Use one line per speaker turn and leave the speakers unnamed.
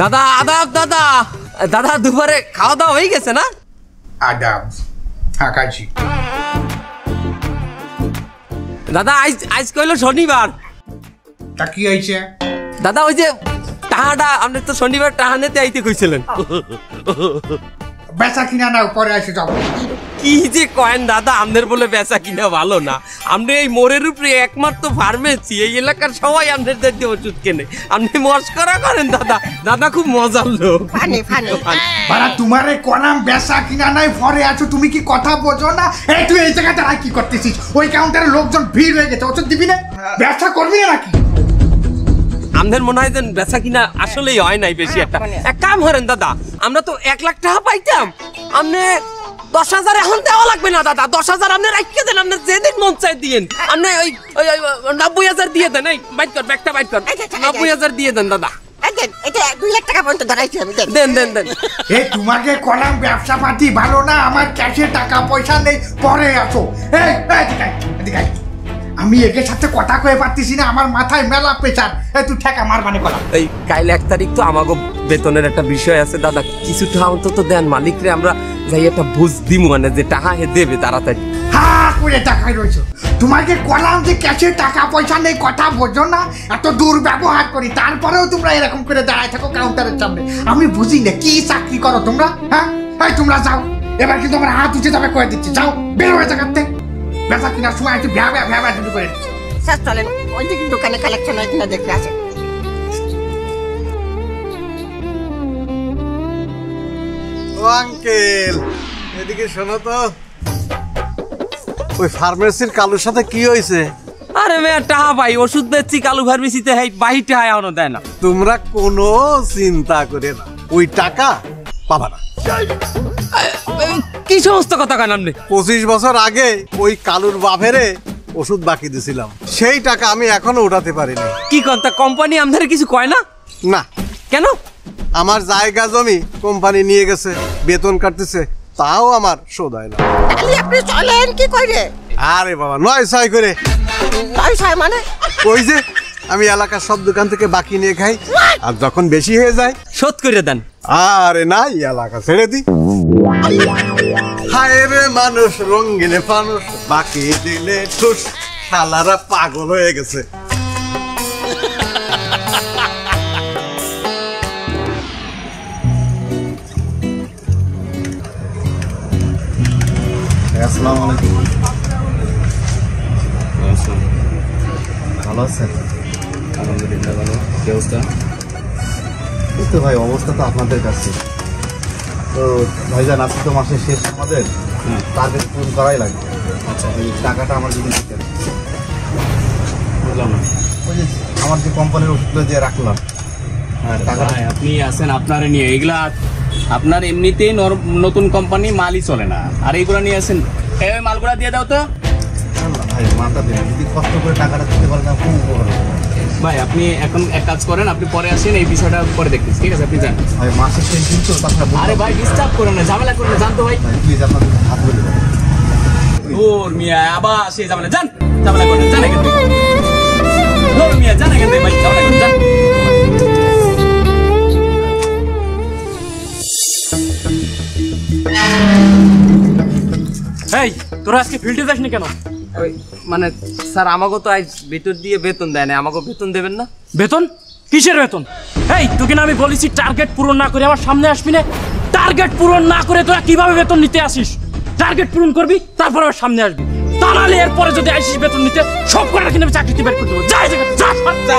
দাদা আদাব দাদা দাদা দুপুরে খাওয়া দাওয়া হয়ে গেছে না?
আদাব আকাশি
দাদা আজ কইলো শনিবার।
তা কি হয়েছে
দাদা ওই যে টাহাটা আপনি তো শনিবার টাহা নিতে আইতে কইছিলেন।
বেচা কিনা না পরে এসে যাবো।
কি যে কয়েন দাদা, আমাদের বলে বেচা কিনা ভালো না। আমরা এই মোড়ের উপরে একমাত্র ফার্মেসি, এই এলাকার সবাই আমাদের দিয়ে ওষুধ কেনে। আপনি মস্করা করেন দাদা, দাদা খুব মজার লোক।
বাড়া তোমারে কোনাম বেচা কিনা নাই পরে আছো, তুমি কি কথা বোঝো না? এই তুই এই জায়গাটা কি করতেছিস? ওই কাউন্টারে লোকজন ভিড় হয়ে গেছে, ওষুধ দিবি না? ব্যবসা করবি না নাকি?
আমাদের মনে হয় যে বেচা কিনা আসলেই হয় নাই বেশি একটা। এক কাম করেন দাদা, আমরা তো 1 লাখ টাকা পাইতাম, আপনি 10,000 এখন দেওয়া লাগবে না দাদা। 10,000 আপনি রাখিয়ে দেন, আপনি যেদিন মন চাই দিয়েন। আপনি ওই 90,000 দিয়ে দেন। এই বাইট কর, ব্যাগটা বাইট কর। 90,000 দিয়ে দেন দাদা।
তোমাকে কলাম ব্যবসা পাতি ভালো না, আমার ক্যাশে টাকা পয়সা নেই, পরে আসো। আমি একে সাথে কথা কয়ে পারতেছি না, আমার মাথায় মেলা প্রেসার। তুই ঠেকা মার মানে কলাম।
এই কাল 1 তারিখ তো আমাগো বেতনের একটা বিষয় আছে দাদা, কিছুটা অন্তত দেন মালিকরে, আমরা যাই একটা বুঝ দিমু, মানে যে টাকা হে দেবে তাড়াতাড়ি।
হ্যাঁ করে টাকায় রয়েছে, তোমাকে কলাম যে ক্যাশে টাকা পয়সা নেই, কথা বোঝো না, এত দুর্ব্যবহার করি, তারপরেও তোমরা এরকম করে দাঁড়ায় থাকো কাউন্টারের সামনে। আমি বুঝি না কি চাকরি করো তোমরা। হ্যাঁ তোমরা যাও, এবার কিন্তু আমার হাত উঠে যাবে, কয়ে দিচ্ছি, যাও বের হয়ে যাকাতে। বেচা কিনার সময় একটু ভ্যাবা শুরু করে দিচ্ছি।
স্যার চলেন, ওই দিকে দোকানে কালেকশন হয় কিনা দেখতে আসে।
ও আঙ্কেল, এদিকে শোনো তো, ওই ফার্মেসির কালুর সাথে কি হয়েছে?
আরে মেয়ে টাকা ভাই, ওষুধ দিচ্ছি কালু ফার্মেসিতে, এই বাহির টাকা এখনো দেয় না।
তোমরা কোনো চিন্তা করে না, ওই টাকা পাবা না।
কি সমস্ত কথা কেন আপনি?
25 বছর আগে ওই কালুর বাপেরে ওষুধ বাকি দিছিলাম, সেই টাকা আমি এখনো উঠাতে পারিনি।
কি কথা, কোম্পানি আমাদের কিছু কয় না?
না। কেন? আমার জায়গা জমি কোম্পানি নিয়ে গেছে, বেতন কাটতেছে, তাও আমার শোধ হয় না।
আপনি চলেন কি করে?
আরে বাবা, 9 করে।
9 মানে?
ওই যে আমি এলাকার সব দোকান থেকে বাকি নিয়ে খাই, আর যখন বেশি হয়ে যায়
শোধ করে দেন।
আরে না, এলাকা ছেড়ে দি। হায় রে মানুষ, রঙিনে মানুষ, বাকি দিলে ঠুস, শালারা পাগল হয়ে গেছে।
আসসালামু আলাইকুম। ভালো আছেন?
আলহামদুলিল্লাহ ভালো। কি অবস্থা?
এই তো ভাই, অবস্থা তো আপনাদের কাছে। তো ভাইজান, আজকে তো মাসের শেষ, আমাদের টার্গেট পূরণ করাই লাগবে।
আচ্ছা,
এই টাকাটা আমার যদি দিতেন।
বুঝলাম না।
ওই যে আমার যে কোম্পানির ওষুধগুলো যে রাখলাম,
ভাই আপনি আছেন আপনারে নিয়ে, এগুলা আপনার এমনিতেই নতুন কোম্পানি মালই চলে না, আর এইগুলো নিয়ে আসেন। এই মালগুলা দিয়ে দাও তো
ভাই। মালটা দিন, যদি কষ্ট করে টাকাটা দিতে পারেন খুব উপকার হবে
ভাই। আপনি এখন এক কাজ করেন, আপনি পরে আসেন, এই বিষয়টা পরে দেখতেছি, ঠিক আছে? আপনি যান
ভাই, মাসের শেষ দিন তো, তাছাড়া।
আরে ভাই ডিস্টার্ব করেন না, ঝামেলা করেন না, জানতো ভাই।
প্লিজ আপনার হাত বলে দেবেন।
ওর মিয়া আবার সেই ঝামেলা, যান ঝামেলা করেন, জান এখান থেকে। ওর মিয়া জান এখান থেকে ভাই, ঝামেলা করেন, যান।
এই তোরা আজকে ফিল্ডে যাসনি কেন? ওই মানে স্যার, আমাকে তো আজ ভিতর দিয়ে বেতন দেয় না, আমাকে বেতন দেবেন না?
বেতন? কিসের বেতন? এই তোকে না আমি বলেছি টার্গেট পূরণ না করে আমার সামনে আসবি না। টার্গেট পূরণ না করে তোরা কিভাবে বেতন নিতে আসিস? টার্গেট পূরণ করবি, তারপর আমার সামনে আসবি। তা নাহলে এরপরে যদি আসিস বেতন নিতে, সব কটা কিনে চাকরিতে বের করে দেবো। যা যা।